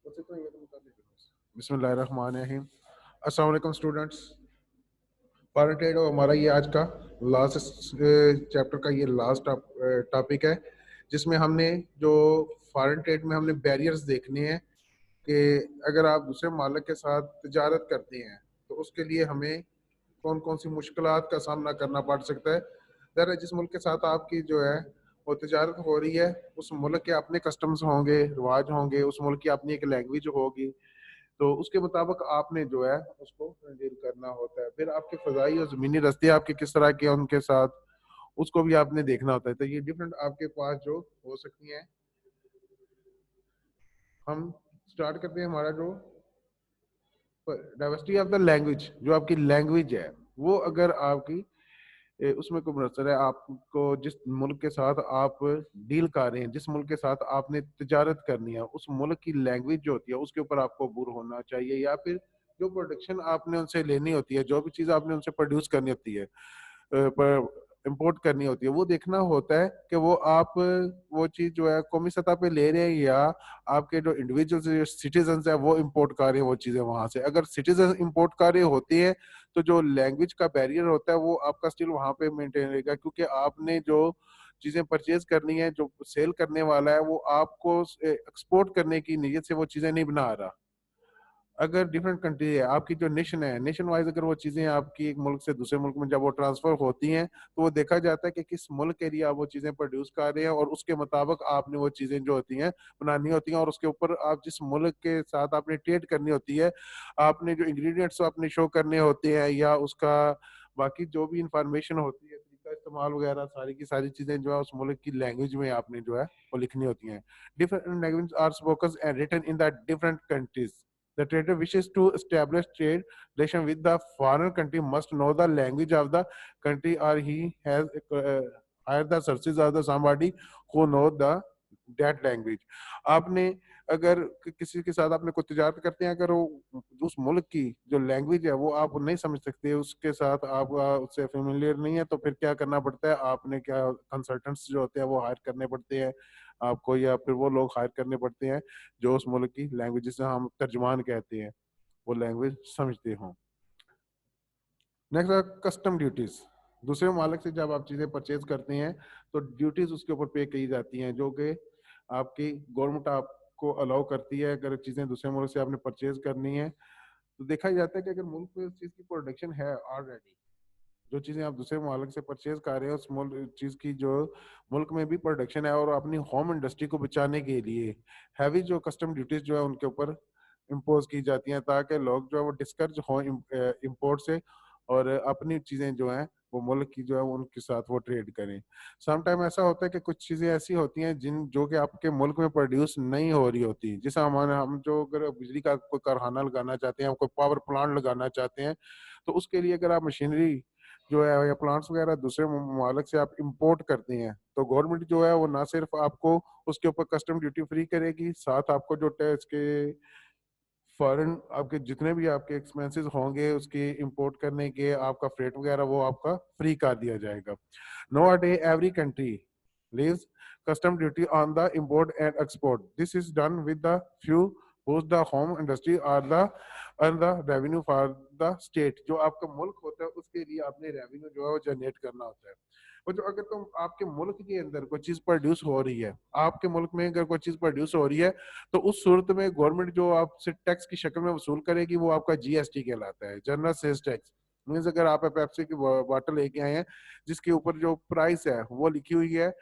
बिस्मिल्लाहिर्रहमानिर्रहीम। अस्सलाम वालेकुम स्टूडेंट्स। फॉरेन ट्रेड और हमारा ये आज का लास्ट चैप्टर का ये लास्ट टॉपिक है, जिसमें हमने जो फॉरेन ट्रेड में हमने बैरियर्स देखने हैं कि अगर आप दूसरे मालिक के साथ तिजारत करते हैं तो उसके लिए हमें कौन कौन सी मुश्किलात का सामना करना पड़ सकता है। ज़रा जिस मुल्क के साथ आपकी जो है वो तिजारत हो रही है, उस मुल्क के अपने कस्टम्स होंगे, रिवाज होंगे, उस मुल्क की अपनी एक लैंग्वेज होगी, तो उसके मुताबिक आपने जो है उसको डील करना होता है। फिर आपके फजाई और ज़मीनी रास्ते आपके किस तरह के हैं उनके साथ, उसको भी आपने देखना होता है। तो ये डिफरेंट आपके पास जो हो सकती हैं। हम स्टार्ट करते हैं हमारा जो डाइवर्सिटी ऑफ द लैंग्वेज। जो आपकी लैंग्वेज है वो अगर आपकी उसमें कोई मुनसर है, आपको जिस मुल्क के साथ आप डील कर रहे हैं, जिस मुल्क के साथ आपने तिजारत करनी है, उस मुल्क की लैंग्वेज जो होती है उसके ऊपर आपको अबूर होना चाहिए, या फिर जो प्रोडक्शन आपने उनसे लेनी होती है, जो भी चीज़ आपने उनसे प्रोड्यूस करनी होती है, पर इम्पोर्ट करनी होती है, वो देखना होता है कि वो आप वो चीज़ जो है कौमी सतह पे ले रहे हैं, या आपके जो इंडिविजुअल सिटीजन है वो इम्पोर्ट कर रहे हैं वो चीज़ें वहां से। अगर सिटीजन इम्पोर्ट कर रहे होते हैं तो जो लैंग्वेज का बैरियर होता है वो आपका स्टिल वहां पे मेंटेन रहेगा, क्योंकि आपने जो चीजें परचेज करनी है, जो सेल करने वाला है वो आपको एक्सपोर्ट करने की नीयत से वो चीजें नहीं बना रहा। अगर डिफरेंट कंट्री है, आपकी जो नेशन है, नेशन वाइज अगर वो चीजें आपकी एक मुल्क से दूसरे मुल्क में जब वो ट्रांसफर होती हैं तो वो देखा जाता है कि किस मुल्क के लिए आप वो चीजें प्रोड्यूस कर रहे हैं, और उसके मुताबिक आपने वो चीजें जो होती हैं बनानी होती हैं, और उसके ऊपर आप जिस मुल्क के साथ आपने ट्रेड करनी होती है, आपने जो इंग्रेडिएंट्स अपने शो करने होते हैं, या उसका बाकी जो भी इंफॉर्मेशन होती है, तरीका इस्तेमाल वगैरह, सारी की सारी चीजें जो है उस मुल्क की लैंग्वेज में आपने जो है वो लिखनी होती हैं। Different language are spoken and written in the different countries. The trader wishes to establish trade relation with the foreign country must know the language of the country, or he has hired the services of the somebody who know the that language. आपने अगर किसी के साथ आपने कोई तिजारत करते हैं, अगर वो उस मुल्क की जो लैंग्वेज है वो आप नहीं समझ सकते, उसके साथ आप उससे फेमिलियर नहीं है, तो फिर क्या करना पड़ता है, आपने क्या कंसल्टेंट्स जो होते हैं वो हायर करने पड़ते हैं आपको, या फिर वो लोग हायर करने पड़ते हैं जो उस मुल्क की लैंग्वेज, जिसे हम तर्जमान कहते हैं, वो लैंग्वेज समझते हों। नेक्स्ट है कस्टम ड्यूटीज। दूसरे मालिक से जब आप चीज़ें परचेज करते हैं तो ड्यूटीज उसके ऊपर पे की जाती हैं, जो कि आपकी गवर्नमेंट आपको अलाउ करती है। अगर चीज़ें दूसरे मुल्क से आपने परचेज करनी है तो देखा जाता है कि अगर मुल्क में उस चीज़ की प्रोडक्शन है ऑलरेडी, जो चीज़ें आप दूसरे मालिक से परचेज कर रहे हैं, उस चीज़ की जो मुल्क में भी प्रोडक्शन है, और अपनी होम इंडस्ट्री को बचाने के लिए हैवी जो कस्टम ड्यूटीज जो है उनके ऊपर इम्पोज की जाती हैं, ताकि लोग जो है वो डिस्करेज हों इम्पोर्ट से, और अपनी चीज़ें जो हैं वो मुल्क की जो है उनके साथ वो ट्रेड करें। सम टाइम ऐसा होता है कि कुछ चीज़ें ऐसी होती हैं जिन जो कि आपके मुल्क में प्रोड्यूस नहीं हो रही होती, जैसे हमारे हम जो अगर बिजली का कोई कारखाना लगाना चाहते हैं, कोई पावर प्लांट लगाना चाहते हैं, तो उसके लिए अगर आप मशीनरी जो है या प्लांट्स वगैरह दूसरे ममालिक से आप इंपोर्ट करते हैं, तो गवर्नमेंट जो है वो ना सिर्फ आपको उसके ऊपर कस्टम ड्यूटी फ्री करेगी, साथ आपको जो टैक्स के फॉरेन आपके जितने भी आपके एक्सपेंसेस होंगे उसके इंपोर्ट करने के, आपका फ्रेट वगैरह वो आपका फ्री कर दिया जाएगा। Nowadays every country levies custom duty on the import and export. This is done with the few whose the home industry or the earn the revenue for the state. जो आपका मुल्क होता है उसके लिए आपने रेवेन्यू जो है वो जनरेट करना होता है। और जो अगर तुम आपके मुल्क के अंदर कोई चीज प्रोड्यूस हो रही है, आपके मुल्क में अगर कोई चीज प्रोड्यूस हो रही है, तो उस सूरत में गवर्नमेंट जो आपसे टैक्स की शक्ल में वसूल करेगी वो आपका जीएसटी कहलाता है, जनरल सेल्स टैक्स। मीन्स अगर आप पेप्सी की बॉटल लेके आए हैं जिसके ऊपर जो प्राइस है वो लिखी हुई है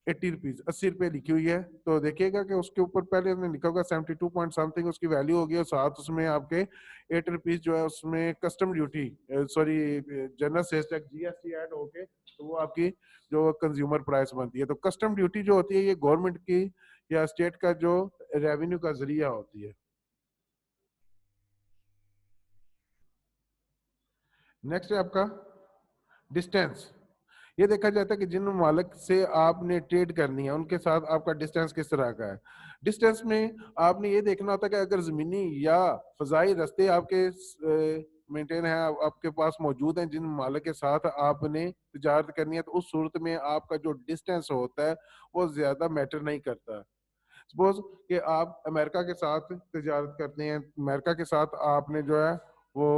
80 रुपीज, 80 रुपए लिखी हुई है, तो देखिएगा कि उसके ऊपर पहले हमने लिखा होगा 72 पॉइंट समथिंग उसकी वैल्यू होगी, और साथ उसमें आपके 8 रुपीज जो है उसमें custom duty, sorry general sales tax GST add होके, तो वो आपकी जो कंज्यूमर प्राइस बनती है। तो कस्टम ड्यूटी जो होती है ये गवर्नमेंट की या स्टेट का जो रेवेन्यू का जरिया होती है। नेक्स्ट है आपका डिस्टेंस। ये देखा जाता है कि जिन मालिक से आपने ट्रेड करनी है उनके साथ आपका डिस्टेंस किस तरह का है। डिस्टेंस में आपने ये देखना होता है कि अगर जमीनी या फजाई रास्ते आपके मेंटेन है, आपके पास मौजूद हैं, जिन मालिक के साथ आपने तजारत करनी है, तो उस सूरत में आपका जो डिस्टेंस होता है वो ज्यादा मैटर नहीं करता। सपोज कि आप अमेरिका के साथ तजारत करते हैं, अमेरिका के साथ आपने जो है वो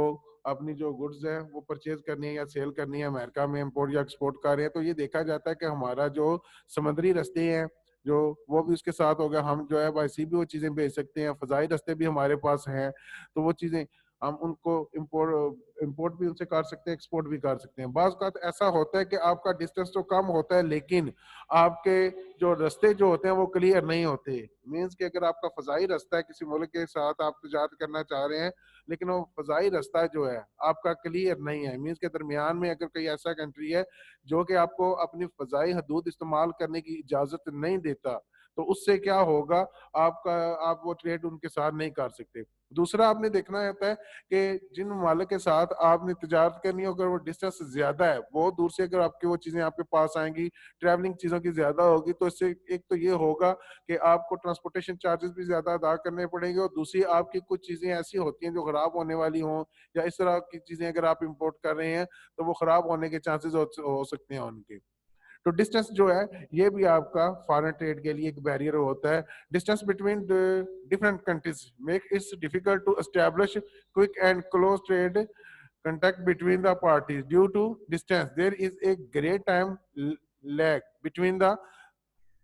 अपनी जो गुड्स है वो परचेज करनी है या सेल करनी है, अमेरिका में इंपोर्ट या एक्सपोर्ट कर रहे हैं, तो ये देखा जाता है कि हमारा जो समुद्री रास्ते हैं जो वो भी उसके साथ हो गया, हम जो है बाई सी भी वो चीजें भेज सकते हैं, फजाई रास्ते भी हमारे पास हैं, तो वो चीजें हम उनको इंपोर्ट भी उनसे कर सकते हैं, एक्सपोर्ट भी कर सकते हैं। बाज़ औक़ात ऐसा होता है कि आपका डिस्टेंस तो कम होता है लेकिन आपके जो रास्ते जो होते हैं वो क्लियर नहीं होते। मीन्स कि अगर आपका फ़ज़ाई रास्ता है, किसी मुल्क के साथ आप तिजारत करना चाह रहे हैं, लेकिन वो फ़ज़ाई रास्ता जो है आपका क्लियर नहीं है, मीन्स के दरमियान में अगर कोई ऐसा कंट्री है जो कि आपको अपनी फ़ज़ाई हदूद इस्तेमाल करने की इजाज़त नहीं देता, तो उससे क्या होगा, आपका आप वो ट्रेड उनके साथ नहीं कर सकते। दूसरा आपने देखना होता है कि जिन ममालिक के साथ आपने तिजारत करनी है, अगर वो डिस्टेंस ज़्यादा है, बहुत दूर से अगर आपकी वो चीज़ें आपके पास आएँगी, ट्रैवलिंग चीज़ों की ज़्यादा होगी, तो इससे एक तो ये होगा कि आपको ट्रांसपोर्टेशन चार्जेस भी ज़्यादा अदा करने पड़ेंगे, और दूसरी आपकी कुछ चीज़ें ऐसी होती हैं जो ख़राब होने वाली हों, या इस तरह की चीज़ें अगर आप इम्पोर्ट कर रहे हैं, तो वो ख़राब होने के चांसेस हो सकते हैं उनके। तो डिस्टेंस जो है ये भी आपका फॉरेन ट्रेड के लिए एक बैरियर होता है। Distance between the different countries make its difficult to establish quick and close trade contact between the parties due to distance. There is a great time lag between the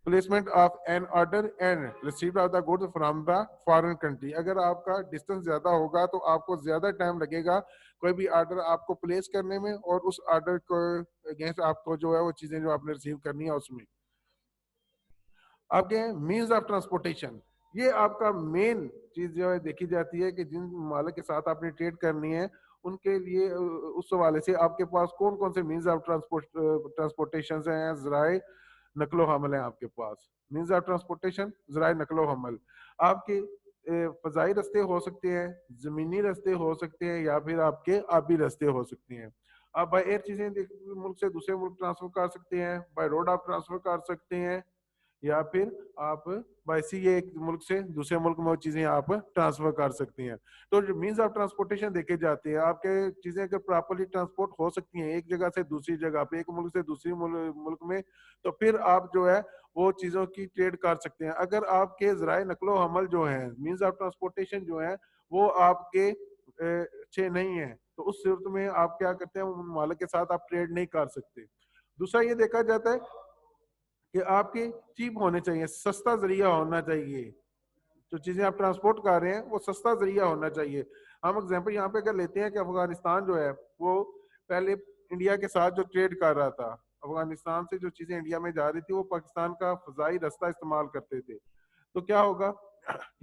placement of an order and receive of the goods from the foreign country. अगर आपका distance ज्यादा होगा तो आपको ज्यादा time लगेगा कोई भी ऑर्डर आपको प्लेस करने में, और उस ऑर्डर को अगेंस्ट आपको जो है वो चीजें जो आपने रिसीव करनी है उसमें। आपके मीन्स ऑफ ट्रांसपोर्टेशन, ये आपका मेन चीज जो है देखी जाती है कि जिन मालिक के साथ आपने ट्रेड करनी है उनके लिए उस हवाले से आपके पास कौन कौन से मीन्स ऑफ ट्रांसपोर्टेशन हैं, जराए नकलो हमल है आपके पास। मीन्स ऑफ ट्रांसपोर्टेशन जराए नकलो हमल आपके फजाई रास्ते हो सकते हैं, जमीनी रास्ते हो सकते हैं, या फिर आपके आबी रास्ते हो सकते हैं। आप बाय एयर चीजें मुल्क से दूसरे मुल्क ट्रांसफर कर सकते हैं, बाय रोड आप ट्रांसफर कर सकते हैं, या फिर आप वैसे ही एक मुल्क से दूसरे मुल्क में वो चीजें आप ट्रांसफर कर सकती हैं। तो जो मीन्स ऑफ ट्रांसपोर्टेशन देखे जाते हैं, आपके चीजें अगर प्रॉपर्ली ट्रांसपोर्ट हो सकती हैं एक जगह से दूसरी जगह पे, एक मुल्क से दूसरी मुल्क में, तो फिर आप जो है वो चीजों की ट्रेड कर सकते हैं। अगर आपके जराए नकलो हमल जो है, मीन्स ऑफ ट्रांसपोर्टेशन जो है वो आपके अच्छे नहीं है, तो उस सूरत में आप क्या करते हैं, मालिक के साथ आप ट्रेड नहीं कर सकते। दूसरा ये देखा जाता है कि आपके चीप होने चाहिए, सस्ता जरिया होना चाहिए, जो चीजें आप ट्रांसपोर्ट कर रहे हैं वो सस्ता जरिया होना चाहिए। हम एग्जांपल यहाँ पे अगर लेते हैं कि अफगानिस्तान जो है वो पहले इंडिया के साथ जो ट्रेड कर रहा था, अफगानिस्तान से जो चीजें इंडिया में जा रही थी वो पाकिस्तान का फजाई रास्ता इस्तेमाल करते थे, तो क्या होगा,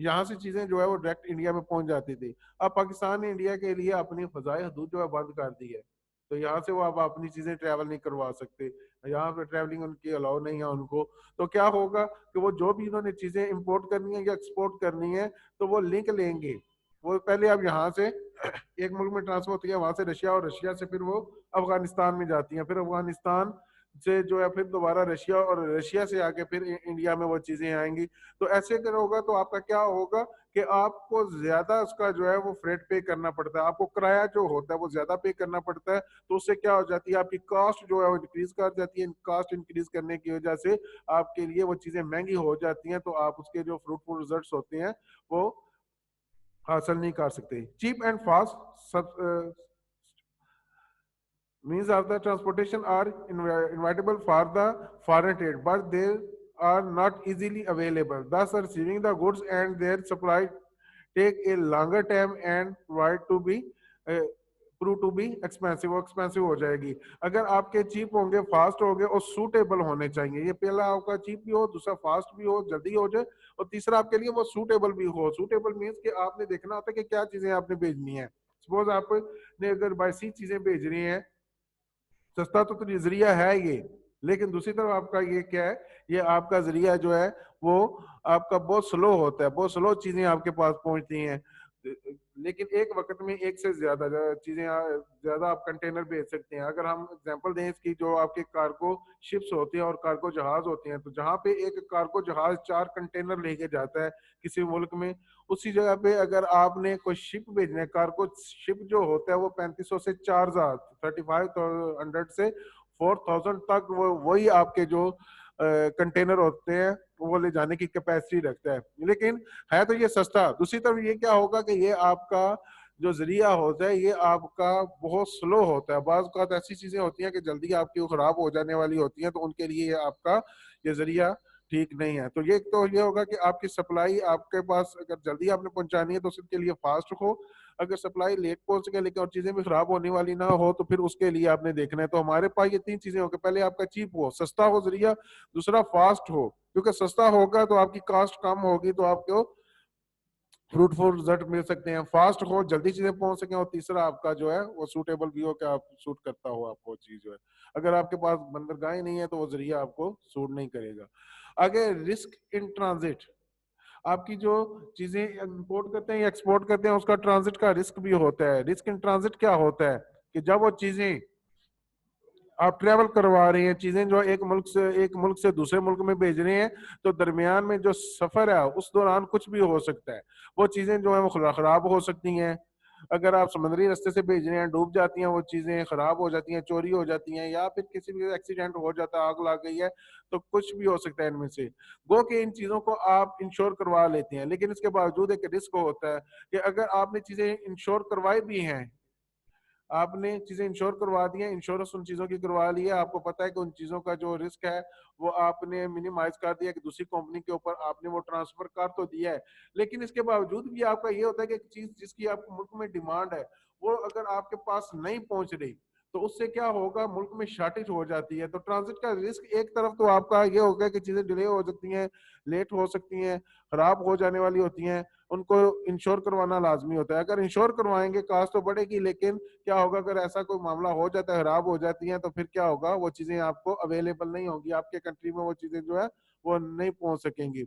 यहाँ से चीजें जो है वो डायरेक्ट इंडिया में पहुंच जाती थी। अब पाकिस्तान ने इंडिया के लिए अपनी फजाई हदूद जो है बंद कर दी है, तो यहाँ से वो अब अपनी चीजें ट्रैवल नहीं करवा सकते, यहाँ पे ट्रैवलिंग उनकी अलाउ नहीं है उनको। तो क्या होगा कि वो जो भी उन्होंने चीजें इंपोर्ट करनी है या एक्सपोर्ट करनी है, तो वो लिंक लेंगे, वो पहले अब यहाँ से एक मुल्क में ट्रांसफर होती है, वहां से रशिया, और रशिया से फिर वो अफगानिस्तान में जाती है, फिर अफगानिस्तान से जो है फिर दोबारा रशिया, और रशिया से आके फिर इंडिया में वो चीजें आएंगी। तो ऐसे अगर होगा तो आपका क्या होगा कि आपको ज्यादा उसका जो है वो फ्रेट पे करना पड़ता है, आपको किराया जो होता है वो ज्यादा पे करना पड़ता है, तो उससे क्या हो जाती है, आपकी कॉस्ट जो है वो इंक्रीज कर जाती है। कॉस्ट इंक्रीज करने की वजह से आपके लिए वो चीजें महंगी हो जाती हैं, तो आप उसके जो फ्रूटफुल रिजल्ट्स होते हैं वो हासिल नहीं कर सकते। चीप एंड फास्ट सब means of the transportation are inevitable for the foreign trade, but they are not easily available. Thus, receiving the goods and their supply take a longer time and provide to be prove to be expensive, expensive हो जाएगी। अगर आपके cheap होंगे, fast होंगे और suitable होने चाहिए, ये पहला आपका चीप भी हो, दूसरा फास्ट भी हो, जल्दी हो जाए, और तीसरा आपके लिए वो सूटेबल भी हो। सूटेबल मीन्स कि आपने देखना होता है कि क्या चीजें आपने भेजनी है। सपोज आपने अगर बाई सी चीजें भेज रही हैं, सस्ता तो जरिया है ये, लेकिन दूसरी तरफ आपका ये क्या है, ये आपका जरिया जो है वो आपका बहुत स्लो होता है, बहुत स्लो चीजें आपके पास पहुंचती हैं। लेकिन एक वक्त में एक से ज्यादा चीजें ज्यादा आप कंटेनर भेज सकते हैं। अगर हम एग्जांपल दें इसकी, जो आपके कार्गो शिप्स होती हैं और कार्गो जहाज होते हैं, तो जहाँ पे एक कार्गो जहाज 4 कंटेनर लेके जाता है किसी मुल्क में, उसी जगह पे अगर आपने कोई शिप भेजना है, कार्गो शिप जो होता है वो 3500 से 4000, 3500 से 4000 तक वो वही आपके जो कंटेनर होते हैं वो ले जाने की कैपेसिटी रखता है, लेकिन है तो ये सस्ता। दूसरी तरफ ये क्या होगा कि ये आपका जो जरिया होता है ये आपका बहुत स्लो होता है। बाज़ औक़ात ऐसी चीजें होती हैं कि जल्दी आपकी खराब हो जाने वाली होती हैं, तो उनके लिए ये आपका ये जरिया ठीक नहीं है। तो ये होगा कि आपकी सप्लाई आपके पास अगर जल्दी आपने पहुंचानी है तो उसके लिए फास्ट हो, अगर सप्लाई लेट पहुंच सके लेकिन और चीजें भी खराब होने वाली ना हो तो फिर उसके लिए आपने देखना है। तो हमारे पास ये 3 चीजें होंगी, पहले आपका चीप हो, सस्ता हो जरिया, दूसरा फास्ट हो, क्योंकि सस्ता होगा तो आपकी कॉस्ट कम होगी तो आपको फ्रूटफुल रिजल्ट मिल सकते हैं। फास्ट हो, जल्दी चीजें पहुंच सके, और तीसरा आपका जो है वो सूटेबल भी हो कि आप सूट करता हो आपको चीज जो है। अगर आपके पास बंदरगाह नहीं है तो वो जरिया आपको सूट नहीं करेगा। आगे रिस्क इन ट्रांजिट, आपकी जो चीजें इंपोर्ट करते हैं या एक्सपोर्ट करते हैं उसका ट्रांजिट का रिस्क भी होता है। रिस्क इन ट्रांजिट क्या होता है कि जब वो चीजें आप ट्रेवल करवा रहे हैं, चीजें जो एक मुल्क से दूसरे मुल्क में भेज रहे हैं, तो दरमियान में जो सफर है उस दौरान कुछ भी हो सकता है। वो चीजें जो है वो खराब हो सकती हैं। अगर आप समुद्री रास्ते से भेज रहे हैं, डूब जाती हैं वो चीजें, खराब हो जाती हैं, चोरी हो जाती हैं, या फिर किसी भी एक्सीडेंट हो जाता है, आग लग गई है, तो कुछ भी हो सकता है इनमें से। गो के इन चीजों को आप इंश्योर करवा लेते हैं, लेकिन इसके बावजूद एक रिस्क होता है कि अगर आपने चीजें इंश्योर करवाई भी हैं, आपने चीजें इंश्योर करवा दी है, इंश्योरेंस उन चीजों की करवा ली है, आपको पता है कि उन चीजों का जो रिस्क है वो आपने मिनिमाइज कर दिया कि दूसरी कंपनी के ऊपर आपने वो ट्रांसफर कर तो दिया है, लेकिन इसके बावजूद भी आपका ये होता है कि एक चीज जिसकी आपको मुल्क में डिमांड है वो अगर आपके पास नहीं पहुंच रही तो उससे क्या होगा, मुल्क में शॉर्टेज हो जाती है। तो ट्रांजिट का रिस्क एक तरफ तो आपका ये होगा कि चीजें डिले हो सकती हैं, लेट हो सकती हैं, खराब हो जाने वाली होती हैं, उनको इंश्योर करवाना लाजमी होता है। अगर इंश्योर करवाएंगे कास्ट तो बढ़ेगी, लेकिन क्या होगा अगर ऐसा कोई मामला हो जाता है, खराब हो जाती हैं, तो फिर क्या होगा, वो चीजें आपको अवेलेबल नहीं होगी, आपके कंट्री में वो चीजें जो है वो नहीं पहुंच सकेंगी।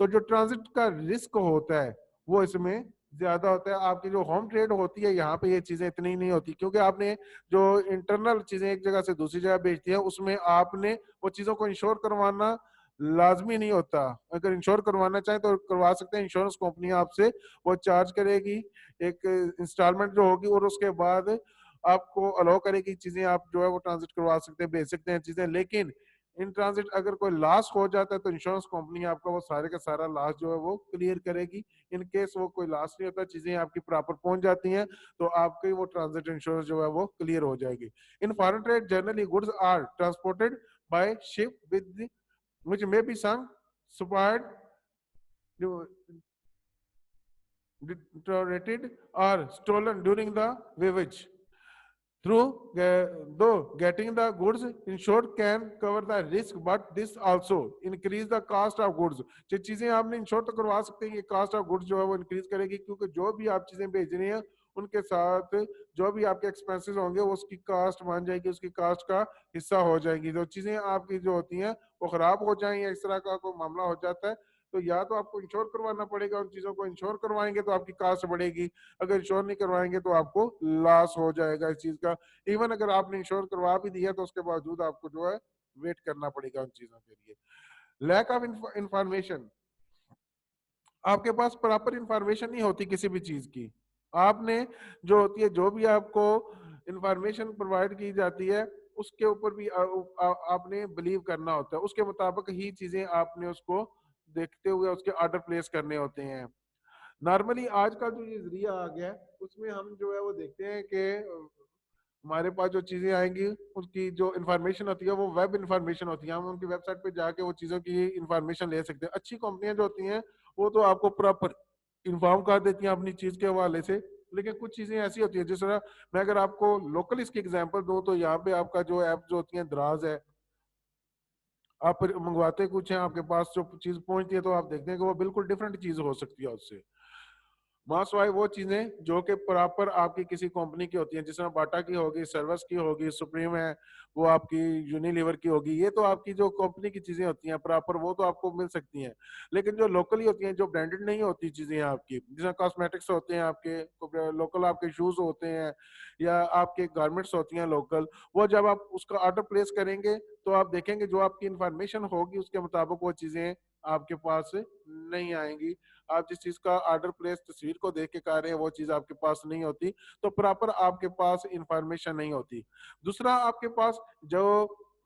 तो जो ट्रांजिट का रिस्क होता है वो इसमें ज्यादा होता है। आपकी जो होम ट्रेड होती है यहाँ पे ये चीजें इतनी नहीं होती, क्योंकि आपने जो इंटरनल चीजें एक जगह से दूसरी जगह भेजती है उसमें आपने वो चीजों को इंश्योर करवाना लाजमी नहीं होता। अगर इंश्योर करवाना चाहे तो करवा सकते हैं, इंश्योरेंस कंपनी आपसे वो चार्ज करेगी एक इंस्टॉलमेंट जो होगी, और उसके बाद आपको अलाउ करेगी चीजें, आप जो है वो ट्रांजिट करवा सकते हैं, भेज सकते हैं चीजें। लेकिन इन ट्रांजिट अगर कोई लॉस हो जाता है तो इंश्योरेंस कंपनी आपका वो सारे का सारा लॉस जो है वो क्लियर करेगी। इन केस वो कोई लॉस नहीं होता, चीजें आपकी प्रॉपर पहुंच जाती हैं, तो आपकी वो ट्रांजिट इंश्योरेंस जो है वो क्लियर हो जाएगी। In foreign trade generally goods are transported by ship with which may be sunk, spoiled, deteriorated, or stolen during the voyage. Though getting the goods insured can cover the risk, but this also increase the cost of goods. जो चीजें आपने ensure तो करवा सकते हैं, ये cast of goods जो है वो इंक्रीज करेगी, क्योंकि जो भी आप चीजें भेज रही हैं उनके साथ जो भी आपके एक्सपेंसेस होंगे वो उसकी कास्ट मान जाएगी, उसकी कास्ट का हिस्सा हो जाएगी। जो चीजें आपकी जो होती हैं वो खराब हो जाएं या इस तरह का कोई मामला हो जाता है, तो या तो आपको इंश्योर करवाना पड़ेगा, उन चीजों को इंश्योर करवाएंगे तो आपकी कास्ट बढ़ेगी, अगर इंश्योर नहीं करवाएंगे तो आपको लॉस हो जाएगा इस चीज का। इवन अगर आपने इंश्योर करवा भी दिया तो उसके बावजूद आपको जो है वेट करना पड़ेगा उन चीजों के लिए। लैक ऑफ इंफॉर्मेशन, आपके पास प्रॉपर इंफॉर्मेशन नहीं होती किसी भी चीज की। आपने जो होती है, जो भी आपको इंफॉर्मेशन प्रोवाइड की जाती है उसके ऊपर भी आपने बिलीव करना होता है, उसके मुताबिक ही चीजें आपने उसको देखते हुए उसके ऑर्डर प्लेस करने होते हैं। नॉर्मली आज का जो ये जरिया आ गया है उसमें हम जो है वो देखते हैं कि हमारे पास जो चीजें आएंगी उसकी जो इन्फॉर्मेशन होती है वो वेब इन्फॉर्मेशन होती है, हम उनकी वेबसाइट पे जाके वो चीजों की इन्फॉर्मेशन ले सकते हैं। अच्छी कंपनियां जो होती हैं वो तो आपको प्रॉपर इन्फॉर्म कर देती हैं अपनी चीज के हवाले से, लेकिन कुछ चीजें ऐसी होती है जिस तरह मैं अगर आपको लोकल इसकी एग्जांपल दूं तो यहाँ पे आपका जो ऐप जो होती है दराज है, आप मंगवाते कुछ हैं, आपके पास जो चीज पहुंचती है तो आप देखते हैं कि वो बिल्कुल डिफरेंट चीज हो सकती है उससे। मास वाई वो चीजें जो कि प्रॉपर आपकी किसी कंपनी की होती हैं, जिसमें बाटा की होगी, सर्वस की होगी, सुप्रीम है, वो आपकी यूनिलीवर की होगी, ये तो आपकी जो कंपनी की चीजें होती हैं प्रॉपर वो तो आपको मिल सकती हैं। लेकिन जो लोकली होती हैं, जो ब्रांडेड नहीं होती चीजें आपकी, जिसमें कॉस्मेटिक्स होते हैं, आपके लोकल आपके शूज होते हैं या आपके गारमेंट्स होती हैं लोकल, वो जब आप उसका ऑर्डर प्लेस करेंगे तो आप देखेंगे जो आपकी इंफॉर्मेशन होगी उसके मुताबिक वो चीजें आपके पास नहीं आएंगी। आप जिस चीज का ऑर्डर प्लेस तस्वीर को देख के कर रहे हैं वो चीज आपके पास नहीं होती, तो प्रॉपर आपके पास इंफॉर्मेशन नहीं होती। दूसरा, आपके पास जो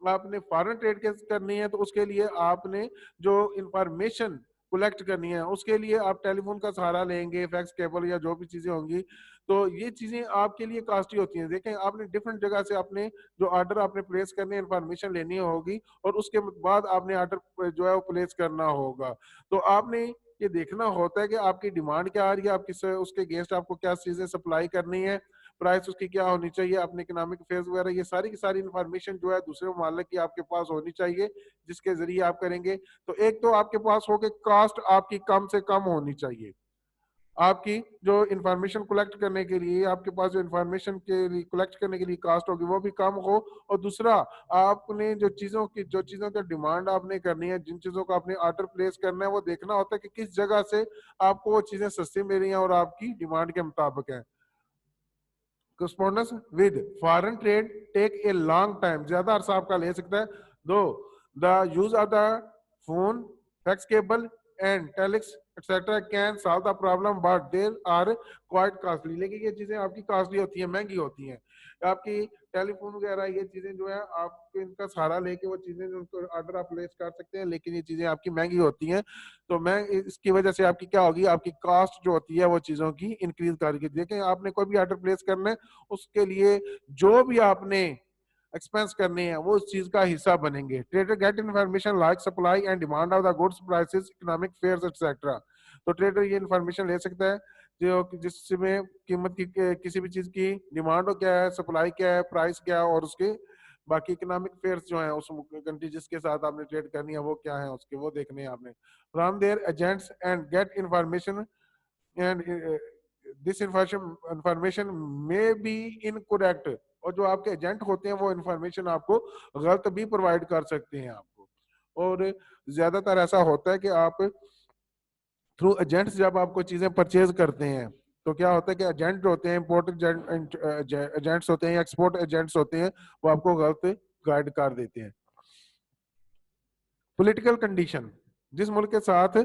आपने फॉरेन ट्रेड करनी है तो उसके लिए आपने जो इंफॉर्मेशन कलेक्ट करनी है उसके लिए आप टेलीफोन का सहारा लेंगे, फैक्स केबल या जो भी चीजें होंगी, तो ये चीजें आपके लिए कॉस्टली होती हैं। देखें, आपने डिफरेंट जगह से अपने जो ऑर्डर आपने प्लेस करने, इंफॉर्मेशन लेनी होगी और उसके बाद आपने ऑर्डर जो है वो प्लेस करना होगा। तो आपने ये देखना होता है कि आपकी डिमांड क्या आ रही है, आप किस उसके अगेंस्ट आपको क्या चीजें सप्लाई करनी है, प्राइस उसकी क्या होनी चाहिए, अपने इकोनॉमिक फेज वगैरह, ये सारी की सारी इंफॉर्मेशन जो है दूसरे ममालिक की आपके पास होनी चाहिए, जिसके जरिए आप करेंगे। तो एक तो आपके पास हो कि कॉस्ट आपकी कम से कम होनी चाहिए, आपकी जो इंफॉर्मेशन कलेक्ट करने के लिए, आपके पास जो इंफॉर्मेशन के लिए कलेक्ट करने के लिए कास्ट होगी वो भी कम हो। और दूसरा, आपने जो चीजों की डिमांड आपने करनी है, जिन चीजों का आपने ऑर्डर प्लेस करना है, वो देखना होता है कि किस जगह से आपको वो चीजें सस्ती मिल रही हैं और आपकी डिमांड के मुताबिक है। correspondence with foreign trade take a long time, ज्यादा अरसा आपका ले सकता है। दो, the use of the phone, fax cable and telex etc can solve the problem but they are quite costly, लेकिन ये चीजें आपकी कॉस्टली होती हैं, महंगी होती हैं। आपकी टेलीफोन वगैरह ये चीजें जो है आप इनका सहारा लेके वो चीजें जो ऑर्डर आप प्लेस कर सकते हैं, लेकिन ये चीजें आपकी महंगी होती हैं। तो मैं इसकी वजह से आपकी क्या होगी, आपकी कॉस्ट जो होती है वो चीजों की इंक्रीज करके। देखें, आपने कोई भी ऑर्डर प्लेस करना है, उसके लिए जो भी आपने एक्सपेंस करने हैं वो उस चीज का हिस्सा बनेंगे। Trader get information like supply and demand of the goods, prices, economic fairs etcetera. तो ट्रेडर ये इन्फॉर्मेशन ले सकता है जो जिसमें कीमत की किसी भी चीज की डिमांड हो क्या है, सप्लाई क्या है, प्राइस क्या है, और उसके बाकी इकोनॉमिक फेयर्स जो है उस कंट्री जिसके साथ आपने ट्रेड करनी है वो क्या है, उसके वो देखने हैं आपने। From their agents and get information and this information may be incorrect, और जो आपके एजेंट होते हैं वो इंफॉर्मेशन आपको गलत भी प्रोवाइड कर सकते हैं आपको। और ज्यादातर ऐसा होता है कि आप थ्रू एजेंट्स जब आपको चीजें परचेज करते हैं तो क्या होता है कि एजेंट जो होते हैं, इम्पोर्ट एजेंट्स होते हैं या एक्सपोर्ट एजेंट्स होते हैं, वो आपको गलत गाइड कर देते हैं। पॉलिटिकल कंडीशन, जिस मुल्क के साथ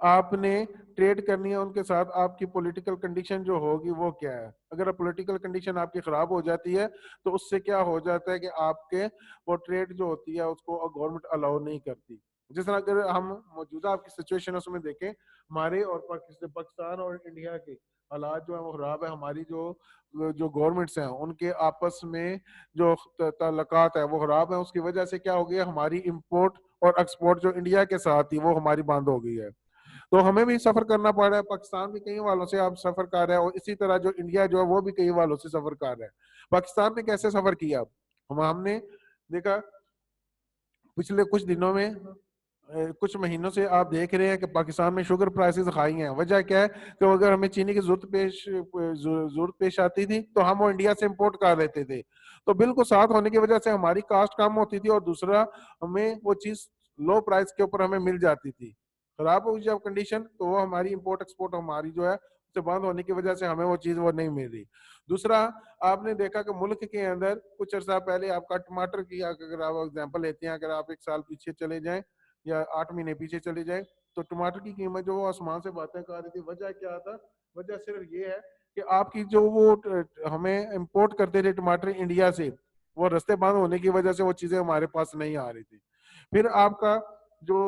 आपने ट्रेड करनी है उनके साथ आपकी पॉलिटिकल कंडीशन जो होगी वो क्या है। अगर पॉलिटिकल कंडीशन आपकी खराब हो जाती है तो उससे क्या हो जाता है कि आपके वो ट्रेड जो होती है उसको गवर्नमेंट अलाउ नहीं करती। जिस तरह अगर हम मौजूदा आपकी सिचुएशन उसमें देखें, हमारे और पाकिस्तान और इंडिया के हालात जो है वो खराब है। हमारी जो जो गवर्नमेंट्स हैं उनके आपस में जो ताल्लुकात है वो खराब है। उसकी वजह से क्या हो गया, हमारी इंपोर्ट और एक्सपोर्ट जो इंडिया के साथ थी वो हमारी बंद हो गई है। तो हमें भी सफर करना पड़ रहा है, पाकिस्तान भी कई वालों से आप सफर कर रहे हैं, और इसी तरह जो इंडिया जो है वो भी कई वालों से सफर कर रहा है। पाकिस्तान ने कैसे सफर किया, हमने देखा पिछले कुछ दिनों में, कुछ महीनों से आप देख रहे हैं कि पाकिस्तान में शुगर प्राइसेस हाई हैं। वजह क्या है कि अगर हमें चीनी की जरूरत पेश आती थी तो हम वो इंडिया से इंपोर्ट कर लेते थे, तो बिल को साथ होने की वजह से हमारी कास्ट कम होती थी और दूसरा हमें वो चीज लो प्राइस के ऊपर हमें मिल जाती थी। खराब हो जब कंडीशन तो वो हमारी इंपोर्ट एक्सपोर्ट हमारी जो है उससे बंद होने की वजह से हमें वो चीज वो नहीं मिल रही। दूसरा, आपने देखा कि मुल्क के अंदर कुछ अर्सा पहले आपका टमाटर की अगर आप एग्जाम्पल लेते हैं, अगर आप एक साल पीछे चले जाएं या 8 महीने पीछे चले जाए तो टमाटर की कीमत जो वो आसमान से बातें कर रही थी। वजह क्या था, वजह सिर्फ ये है कि आपकी जो वो हमें इंपोर्ट करते थे टमाटर इंडिया से, वो रास्ते बंद होने की वजह से वो चीजें हमारे पास नहीं आ रही थी। फिर आपका जो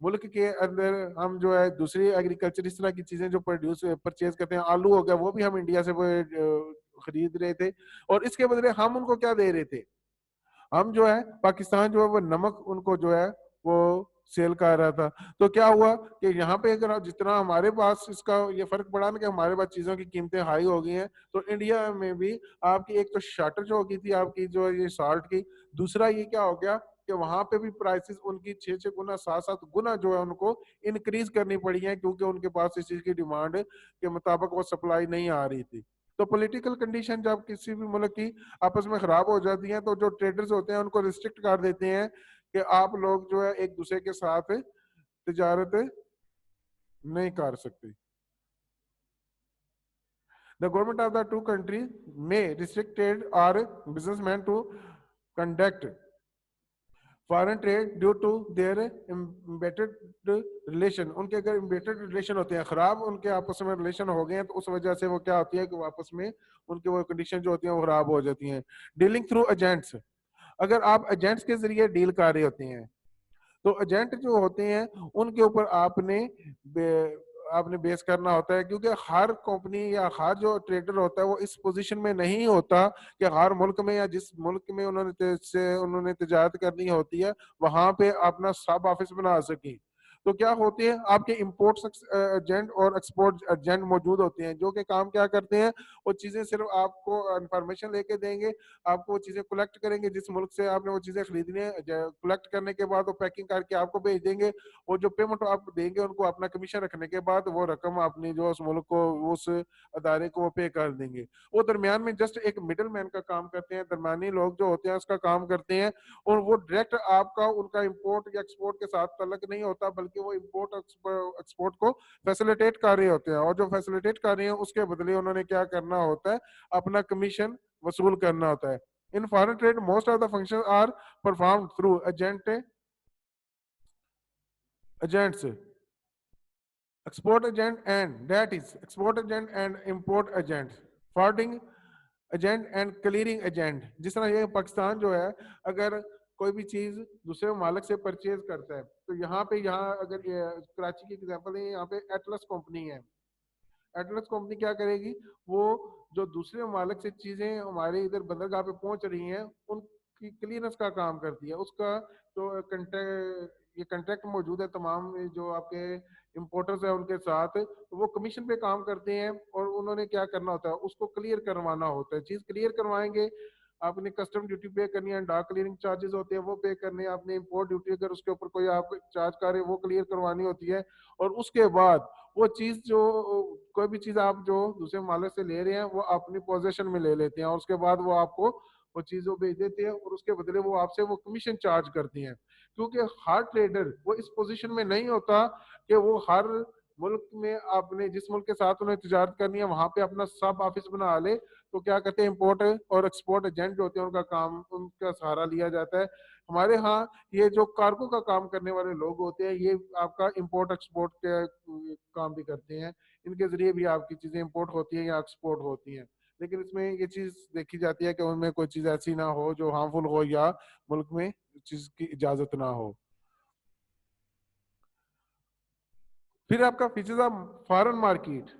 मुल्क के अंदर हम जो है दूसरी एग्रीकल्चर इस तरह की चीजें जो प्रोड्यूस परचेज करते हैं, आलू हो गया, वो भी हम इंडिया से खरीद रहे थे, और इसके बदले हम उनको क्या दे रहे थे, हम जो है पाकिस्तान जो है वो नमक उनको जो है वो सेल कर रहा था। तो क्या हुआ कि यहाँ पे अगर जितना हमारे पास इसका ये फर्क पड़ा ना कि हमारे पास चीजों की कीमतें हाई हो गई हैं, तो इंडिया में भी आपकी एक तो शॉर्टेज हो गई थी आपकी जो ये साल्ट की, दूसरा ये क्या हो गया कि वहां पे भी प्राइसेस उनकी 6-6 गुना 7-7 गुना जो है उनको इंक्रीज करनी पड़ी है, क्योंकि उनके पास इस चीज की डिमांड के मुताबिक वो सप्लाई नहीं आ रही थी। तो पॉलिटिकल कंडीशन जब किसी भी मुल्क की आपस में खराब हो जाती हैं तो जो ट्रेडर्स होते हैं उनको रिस्ट्रिक्ट कर देते हैं कि आप लोग जो है एक दूसरे के साथ तिजारत नहीं कर सकते। The government of the two countries may restrict trade or businessmen to conduct foreign trade due to their embedded relation. उनके अगर एम्बेडेड रिलेशन होते हैं, खराब उनके आपस में रिलेशन हो गए हैं, तो उस वजह से वो क्या होती है कि आपस में उनके वो कंडीशन जो होती है वो खराब हो जाती हैं। डीलिंग थ्रू एजेंट्स, अगर आप एजेंट्स के जरिए डील कर रहे होते हैं तो एजेंट जो होते हैं उनके ऊपर आपने बेस करना होता है, क्योंकि हर कंपनी या हर जो ट्रेडर होता है वो इस पोजीशन में नहीं होता कि हर मुल्क में या जिस मुल्क में उन्होंने तिजारत करनी होती है वहां पे अपना सब ऑफिस बना सके। तो क्या होते हैं, आपके इंपोर्ट एजेंट और एक्सपोर्ट एजेंट मौजूद होते हैं, जो कि काम क्या करते हैं, वो चीजें सिर्फ आपको इंफॉर्मेशन लेके देंगे, आपको वो चीजें कलेक्ट करेंगे जिस मुल्क से आपने वो चीजें खरीदनी है, कलेक्ट करने के बाद वो पैकिंग करके आपको भेज देंगे, और जो पेमेंट आप देंगे उनको अपना कमीशन रखने के बाद वो रकम अपनी जो उस मुल्क को, उस अदारे को वो पे कर देंगे। वो दरमियान में जस्ट एक मिडल मैन का काम करते हैं, दरमियानी लोग जो होते हैं उसका काम करते हैं, और वो डायरेक्ट आपका उनका इंपोर्ट या एक्सपोर्ट के साथ तल्लक नहीं होता, बल्कि वो इंपोर्ट एक्सपोर्ट को फैसिलिटेट कर रहे होते हैं, और जो फैसिलिटेट कर रहे हैं उसके बदले उन्होंने क्या करना होता है, अपना कमीशन वसूल करना होता है। In foreign trade most of the function are perform through agents, export agent, and that is export agent and import agent, forwarding agent and clearing agent. जिस तरह ये पाकिस्तान जो है, अगर कोई भी चीज दूसरे मालिक से परचेज करता है तो यहाँ पे, यहाँ अगर कराची की एग्जांपल है, यहाँ पे एटलस कंपनी है, एटलस कंपनी क्या करेगी, वो जो दूसरे मालिक से चीजें हमारे इधर बंदरगाह पे पहुंच रही हैं उनकी क्लियरेंस का काम करती है। उसका जो ये कंट्रैक्ट मौजूद है तमाम जो आपके इंपोर्टर्स है उनके साथ, तो वो कमीशन पे काम करते हैं, और उन्होंने क्या करना होता है, उसको क्लियर करवाना होता है। चीज क्लियर करवाएंगे, आपने कस्टम ड्यूटी पे करनी है, डाक क्लियरिंग चार्जेस होते हैं वो पे करने हैं, आपने इंपोर्ट ड्यूटी अगर उसके ऊपर कोई आप चार्ज कर रहे हैं वो क्लियर करवानी होती है, और उसके बाद वो चीज जो, कोई भी चीज आप जो दूसरे मालिक से ले रहे हैं वो अपनी पोजीशन में ले लेते हैं, और उसके बाद वो आपको वो चीज वो भेज देते हैं, और उसके बदले वो आपसे वो कमीशन चार्ज करती हैं। क्योंकि हर ट्रेडर वो इस पोजीशन में नहीं होता कि वो हर मुल्क में, आपने जिस मुल्क के साथ उन्हें तिजारत करनी है वहां पे अपना सब ऑफिस बना ले। तो क्या कहते हैं, इंपोर्ट और एक्सपोर्ट एजेंट जो होते हैं उनका काम, उनका सहारा लिया जाता है। हमारे यहाँ ये जो कार्गो का काम करने वाले लोग होते हैं, ये आपका इंपोर्ट एक्सपोर्ट के काम भी करते हैं, इनके जरिए भी आपकी चीजें इंपोर्ट होती है या एक्सपोर्ट होती हैं। लेकिन इसमें ये चीज देखी जाती है कि उनमें कोई चीज ऐसी ना हो जो हार्मफुल हो या मुल्क में चीज की इजाजत ना हो। फिर आपका फीचर्स ऑफ फॉरेन मार्केट,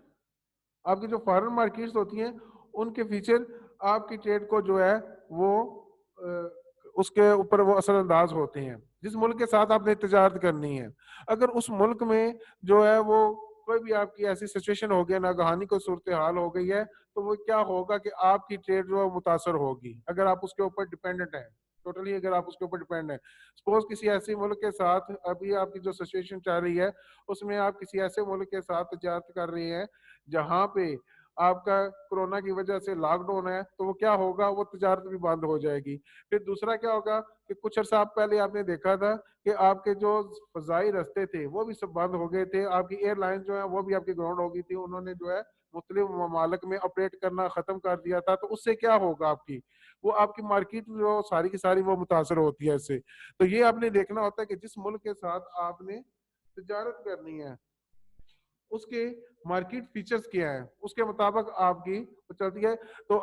आपकी जो फॉरेन मार्केट्स होती हैं उनके फीचर आपकी ट्रेड को जो है वो उसके ऊपर वो असरअंदाज होते हैं। जिस मुल्क के साथ आपने तजारत करनी है, अगर उस मुल्क में जो है वो कोई भी आपकी ऐसी सिचुएशन हो गया, नागहानी कोई सूरत हाल हो गई है, तो वो क्या होगा कि आपकी ट्रेड जो है मुतासर होगी, अगर आप उसके ऊपर डिपेंडेंट है टोटली, अगर आप उसके ऊपर डिपेंड है। सपोज किसी ऐसे मुल्क के साथ अभी आपकी जो सिचुएशन चल रही है, उसमें आप किसी ऐसे मुल्क के साथ तजारत कर रहे हैं जहां पे आपका कोरोना की वजह से लॉकडाउन है, तो वो क्या होगा, वो तजारत भी बंद हो जाएगी। फिर दूसरा क्या होगा कि कुछ अर्सा पहले आपने देखा था कि आपके जो फजाई रास्ते थे वो भी सब बंद हो गए थे, आपकी एयरलाइन जो है वो भी आपकी ग्राउंड हो गई थी, उन्होंने जो है मुख्तलिफ ममालिक में ऑपरेट करना खत्म कर दिया था। तो उससे क्या होगा, आपकी वो आपकी मार्केट जो सारी की सारी वो मुतासर होती है इससे। तो ये आपने देखना होता है कि जिस मुल्क के साथ आपने तजारत करनी है उसके मार्केट फीचर्स क्या है, उसके मुताबिक आपकी चलती है। तो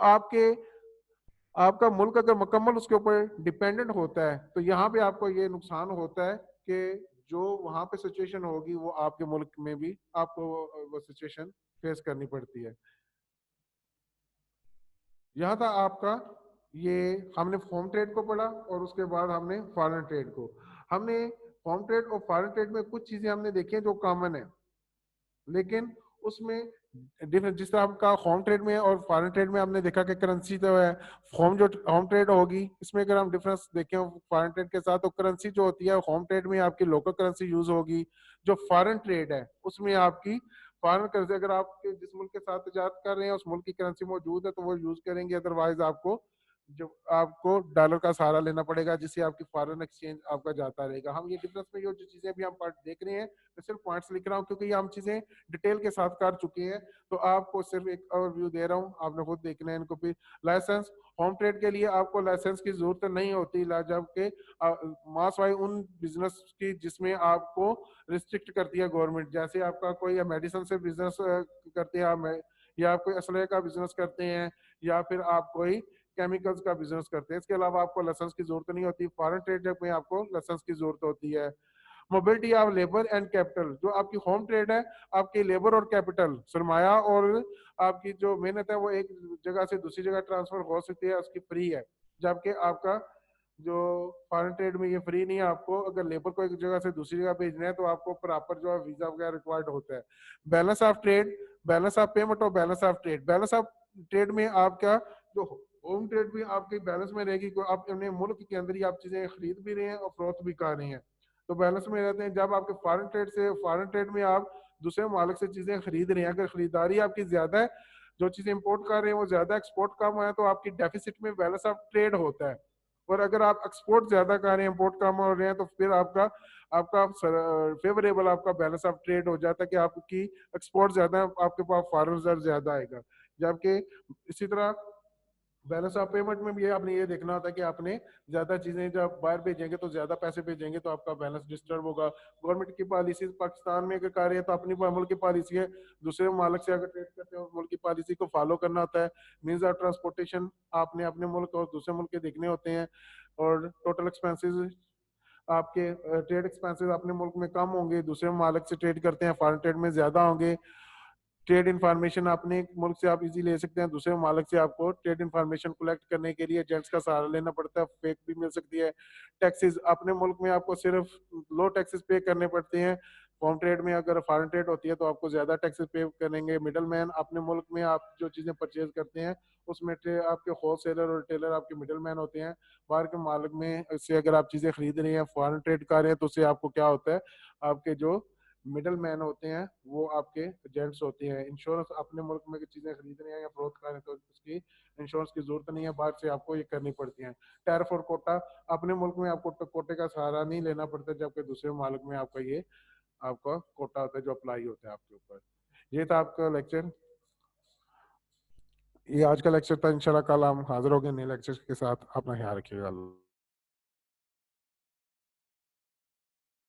आपका मुल्क अगर मुकम्मल उसके ऊपर डिपेंडेंट होता है तो यहाँ पे आपको ये नुकसान होता है कि जो वहां पे सिचुएशन होगी वो आपके मुल्क में भी आपको वो सिचुएशन फेस करनी पड़ती है। यहाँ था आपका ये, हमने होम ट्रेड को पढ़ा और उसके बाद हमने फॉरेन ट्रेड को। हमने होम ट्रेड और फॉरेन ट्रेड में कुछ चीजें हमने देखी हैं जो कॉमन है, लेकिन उसमें डिफरेंस जिस तरह आपका होम ट्रेड में और फॉरेन ट्रेड में हमने देखा कि करेंसी तो है। होम ट्रेड होगी इसमें अगर हम डिफरेंस देखें फॉरेन ट्रेड के साथ, तो करेंसी जो होती है होम ट्रेड में आपकी लोकल करेंसी यूज होगी, जो फॉरेन ट्रेड है उसमें आपकी फॉरेन करेंसी, अगर आप जिस मुल्क के साथ तजारत कर रहे हैं उस मुल्क की करेंसी मौजूद है तो वो यूज करेंगे, अदरवाइज आपको जो आपको डॉलर का सहारा लेना पड़ेगा जिससे आपकी फॉरेन एक्सचेंज आपका जाता रहेगा। हम ये डिफरेंस में जो चीजें भी हम पार्ट देख रहे हैं, मैं सिर्फ पॉइंट्स लिख रहा हूँ क्योंकि ये हम चीजें डिटेल के साथ कर चुके हैं, तो आपको सिर्फ एक ओवरव्यू दे रहा हूँ, आपने खुद देखना है इनको भी। लाइसेंस, होम ट्रेड के लिए आपको लाइसेंस की जरूरत नहीं होती, जबकि मास वाई उन बिजनेस की जिसमें आपको रिस्ट्रिक्ट करती है गवर्नमेंट, जैसे आपका कोई मेडिसिन से बिजनेस करते हैं आप, या आप कोई असलहे का बिजनेस करते हैं, या फिर आप कोई केमिकल्स का बिजनेस करते हैं। इसके अलावा आपको लाइसेंस की जरूरत नहीं होती। फॉरेन ट्रेड में आपको लाइसेंस की जरूरत होती है। Mobility of labour and capital, जो आपकी होम ट्रेड है, आपकी लेबर और कैपिटल सरमाया और आपकी जो मेहनत है वो एक जगह से दूसरी जगह ट्रांसफर हो सकती है, उसकी फ्री है। जबकि आपका जो फॉरेन ट्रेड में ये फ्री नहीं है। आपको अगर लेबर को एक जगह से दूसरी जगह भेजना है तो आपको प्रॉपर जो है वीजा वगैरह रिक्वायर्ड होता है। Balance of trade, balance of payment और balance of trade. Balance of trade में आपका जो होम ट्रेड भी आपके बैलेंस में रहेगी, आप अपने मुल्क के अंदर ही आप चीजें खरीद भी रहे हैं और फरोख्त भी कर रहे हैं, तो बैलेंस में रहते हैं। जब आपके फॉरेन ट्रेड में आप दूसरे मालिक से चीजें खरीद रहे हैं, अगर खरीदारी आपकी ज्यादा है, जो चीजें इंपोर्ट कर रहे हैं वो ज्यादा, एक्सपोर्ट कम है, तो आपकी डेफिसिट में बैलेंस ऑफ ट्रेड होता है। और अगर आप एक्सपोर्ट ज्यादा कर रहे हैं, इंपोर्ट कम हो रहे हैं, तो फिर आपका आपका फेवरेबल आपका बैलेंस ऑफ ट्रेड हो जाता है कि आपकी एक्सपोर्ट ज्यादा है, आपके पास फॉरेन रिजर्व ज्यादा आएगा। जबकि इसी तरह बैलेंस ऑफ पेमेंट में भी आपने ये देखना होता है कि आपने ज्यादा चीजें जब बाहर भेजेंगे तो ज्यादा पैसे भेजेंगे तो आपका बैलेंस डिस्टर्ब होगा। गवर्नमेंट की पॉलिसी पाकिस्तान में अगर कर रहे हैं तो अपनी मुल्क की पॉलिसी है, दूसरे मालिक से अगर ट्रेड करते हैं उस मुल्क की पॉलिसी को फॉलो करना होता है। मीन्स ऑफ ट्रांसपोर्टेशन आपने अपने मुल्क और दूसरे मुल्क के देखने होते हैं। और टोटल एक्सपेंसेस आपके ट्रेड एक्सपेंसेस अपने मुल्क में कम होंगे, दूसरे मालिक से ट्रेड करते हैं फॉरेन ट्रेड में ज्यादा होंगे। ट्रेड इन्फॉर्मेशन अपने मुल्क से आप इजी ले सकते हैं, दूसरे मालिक से आपको ट्रेड इन्फॉर्मेशन कलेक्ट करने के लिए एजेंट्स का सहारा लेना पड़ता है, फेक भी मिल सकती है। टैक्सेस अपने मुल्क में आपको सिर्फ लो टैक्सेस पे करने पड़ते हैं। होम ट्रेड में अगर फॉरेन ट्रेड होती है तो आपको ज्यादा टैक्सेस पे करेंगे। मिडल मैन अपने मुल्क में आप जो चीजें परचेज करते हैं उसमें आपके होलसेलर और रिटेलर आपके मिडल मैन होते हैं। बाहर के मालिक में से अगर आप चीजें खरीद रहे हैं, फॉरेन ट्रेड कर रहे हैं, तो उससे आपको क्या होता है, आपके जो मिडल मैन होते हैं वो आपके एजेंट्स होते हैं। इंश्योरेंस अपने मुल्क में चीजें खरीद रहे हैं या फरोख्त कर रहे हैं तो उसकी इंश्योरेंस की जरूरत नहीं है, बाहर से आपको ये करनी पड़ती है। टैरिफ और कोटा, अपने मुल्क में आपको कोटे का सहारा नहीं लेना पड़ता, जबकि दूसरे मुल्क में आपका ये आपका कोटा होता है जो अप्लाई होता है आपके ऊपर। ये था आपका लेक्चर, ये आज का लेक्चर था। इंशाल्लाह कल हम हाजिर होंगे नए लेक्चर के साथ। अपना ख्याल रखिएगा।